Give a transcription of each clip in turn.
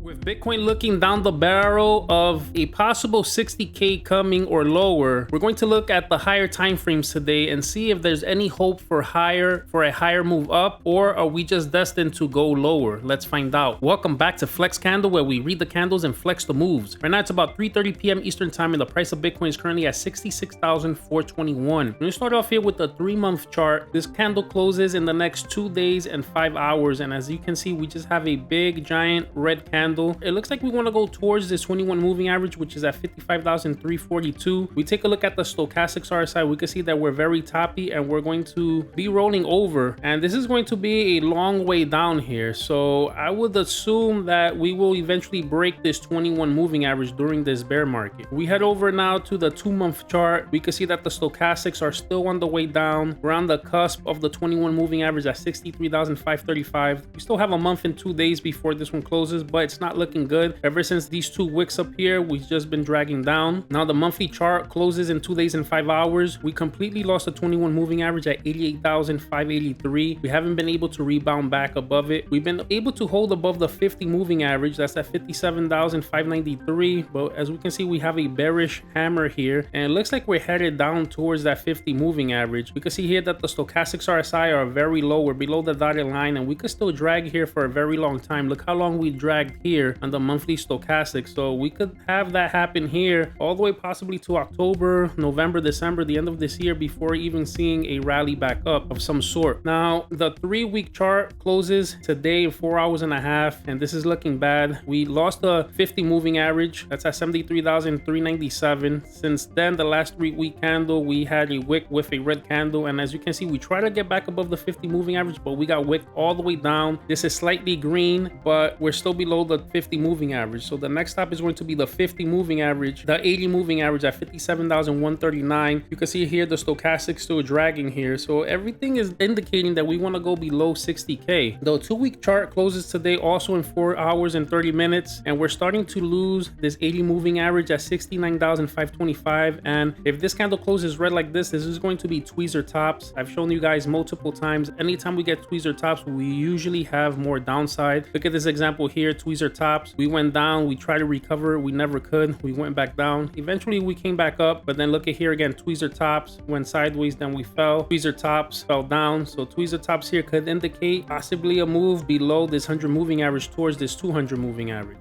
With Bitcoin looking down the barrel of a possible 60K coming or lower, we're going to look at the higher time frames today and see if there's any hope for a higher move up, or are we just destined to go lower? Let's find out. Welcome back to Flex Candle, where we read the candles and flex the moves. Right now it's about 3:30 p.m. Eastern time and the price of Bitcoin is currently at 66,421. We're going to start off here with the 3-month chart. This candle closes in the next 2 days and 5 hours, and as you can see, we just have a big giant red candle. It looks like we want to go towards this 21 moving average, which is at 55,342. We take a look at the Stochastics RSI. We can see that we're very toppy and we're going to be rolling over, and this is going to be a long way down here. So I would assume that we will eventually break this 21 moving average during this bear market. We head over now to the 2-month chart. We can see that the Stochastics are still on the way down. We're on the cusp of the 21 moving average at 63,535. We still have a month and 2 days before this one closes, but it's not looking good. Ever since these two wicks up here, we've just been dragging down. Now the monthly chart closes in 2 days and 5 hours. We completely lost the 21 moving average at 88,583. We haven't been able to rebound back above it. We've been able to hold above the 50 moving average. That's at 57,593. But as we can see, we have a bearish hammer here, and it looks like we're headed down towards that 50 moving average. We can see here that the Stochastics RSI are very low. We're below the dotted line, and we could still drag here for a very long time. Look how long we dragged here on the monthly Stochastic. So we could have that happen here all the way possibly to October, November, December, the end of this year, before even seeing a rally back up of some sort. Now the 3-week chart closes today in 4 hours and a half, and this is looking bad. We lost the 50 moving average. That's at 73,397. Since then, the last 3-week candle, we had a wick with a red candle, and as you can see, we try to get back above the 50 moving average, but we got wicked all the way down. This is slightly green, but we're still below the 50 moving average. So the next stop is going to be the 50 moving average, the 80 moving average at 57,139. You can see here the Stochastic still dragging here. So everything is indicating that we want to go below 60K. The 2-week chart closes today also in 4 hours and 30 minutes, and we're starting to lose this 80 moving average at 69,525. And if this candle closes red like this is going to be tweezer tops. I've shown you guys multiple times, anytime we get tweezer tops, we usually have more downside. Look at this example here, tweezer tops. We went down, we tried to recover, we never could. We went back down. Eventually we came back up, but then look at here again, tweezer tops went sideways, then we fell. Tweezer tops fell down. So tweezer tops here could indicate possibly a move below this 100 moving average towards this 200 moving average.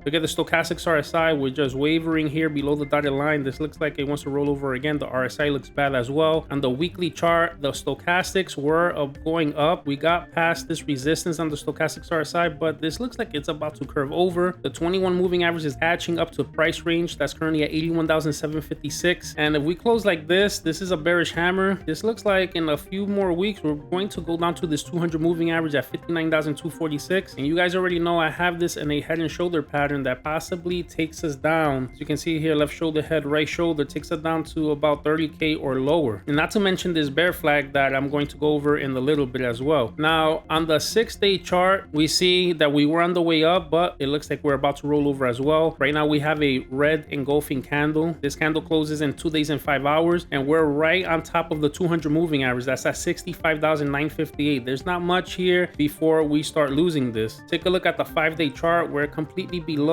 Look at the Stochastics RSI. We're just wavering here below the dotted line. This looks like it wants to roll over again. The RSI looks bad as well. On the weekly chart, the Stochastics were going up. We got past this resistance on the Stochastics RSI, but this looks like it's about to curve over. The 21 moving average is hatching up to a price range that's currently at 81,756. And if we close like this is a bearish hammer. This looks like in a few more weeks, we're going to go down to this 200 moving average at 59,246. And you guys already know I have this in a head and shoulder pattern that possibly takes us down. As you can see here, left shoulder, head, right shoulder, takes us down to about 30K or lower. And not to mention this bear flag that I'm going to go over in a little bit as well. Now on the 6-day chart, we see that we were on the way up, but it looks like we're about to roll over as well. Right now we have a red engulfing candle. This candle closes in 2 days and 5 hours, and we're right on top of the 200 moving average. That's at 65,958. There's not much here before we start losing this. Take a look at the 5-day chart. We're completely below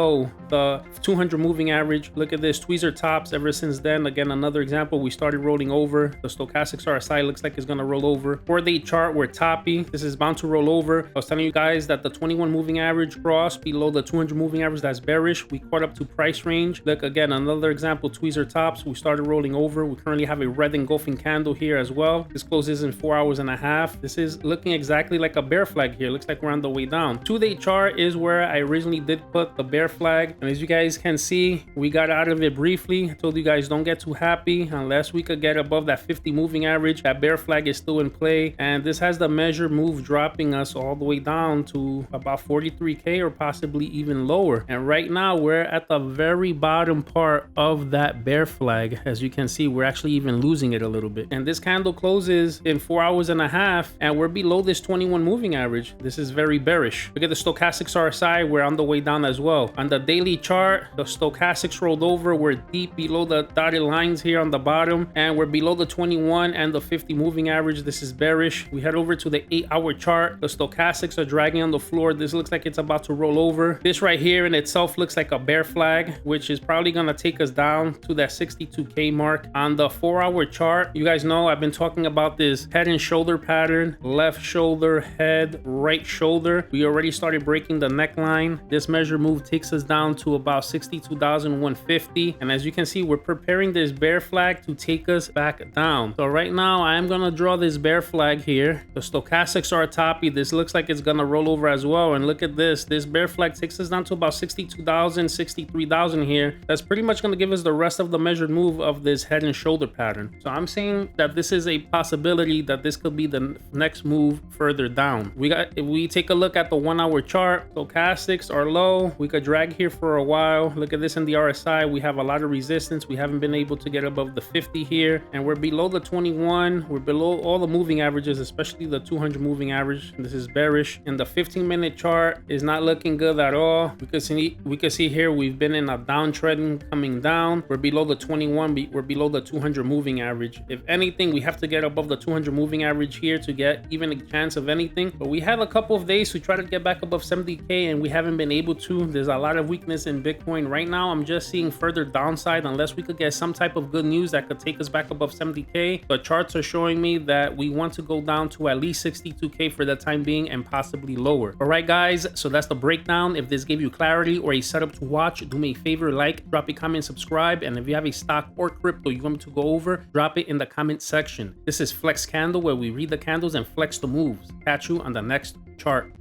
the 200 moving average. Look at this, tweezer tops ever since then. Again, another example, we started rolling over. The Stochastics RSI looks like it's going to roll over. 4-day chart, we're toppy. This is bound to roll over. I was telling you guys that the 21 moving average crossed below the 200 moving average. That's bearish. We caught up to price range. Look again, another example, tweezer tops. We started rolling over. We currently have a red engulfing candle here as well. This closes in 4 hours and a half. This is looking exactly like a bear flag here. Looks like we're on the way down. 2-day chart is where I originally did put the bear flag, and as you guys can see, we got out of it briefly. I told you guys don't get too happy unless we could get above that 50 moving average. That bear flag is still in play, and this has the measure move dropping us all the way down to about 43K or possibly even lower. And right now we're at the very bottom part of that bear flag. As you can see, we're actually even losing it a little bit, and this candle closes in 4 hours and a half, and we're below this 21 moving average. This is very bearish. Look at the Stochastics RSI. We're on the way down as well. So on the daily chart, the stochastics rolled over. We're deep below the dotted lines here on the bottom, and we're below the 21 and the 50 moving average. This is bearish. We head over to the 8-hour chart. The stochastics are dragging on the floor. This looks like it's about to roll over. This right here in itself looks like a bear flag, which is probably going to take us down to that 62K mark. On the 4-hour chart, you guys know I've been talking about this head and shoulder pattern. Left shoulder, head, right shoulder. We already started breaking the neckline. This measure move takes us down to about 62,150. And as you can see, we're preparing this bear flag to take us back down. So right now, I am going to draw this bear flag here. The stochastics are toppy. This looks like it's going to roll over as well. And look at this. This bear flag takes us down to about 62,000, 63,000 here. That's pretty much going to give us the rest of the measured move of this head and shoulder pattern. So I'm saying that this is a possibility that this could be the next move further down. If we take a look at the 1-hour chart, stochastics are low. We could drag here for a while. Look at this in the RSI. We have a lot of resistance. We haven't been able to get above the 50 here, and we're below the 21. We're below all the moving averages, especially the 200 moving average. This is bearish. And the 15-minute chart is not looking good at all. We could see here we've been in a downtrend coming down. We're below the 21. We're below the 200 moving average. If anything, we have to get above the 200 moving average here to get even a chance of anything. But we have a couple of days to try to get back above 70K, and we haven't been able to. There's a lot of weakness in Bitcoin right now. I'm just seeing further downside unless we could get some type of good news that could take us back above 70K. The charts are showing me that we want to go down to at least 62K for the time being and possibly lower. All right, guys, so that's the breakdown. If this gave you clarity or a setup to watch, do me a favor, like, drop a comment, subscribe, and if you have a stock or crypto you want me to go over, drop it in the comment section. This is Flex Candle, where we read the candles and flex the moves. Catch you on the next chart.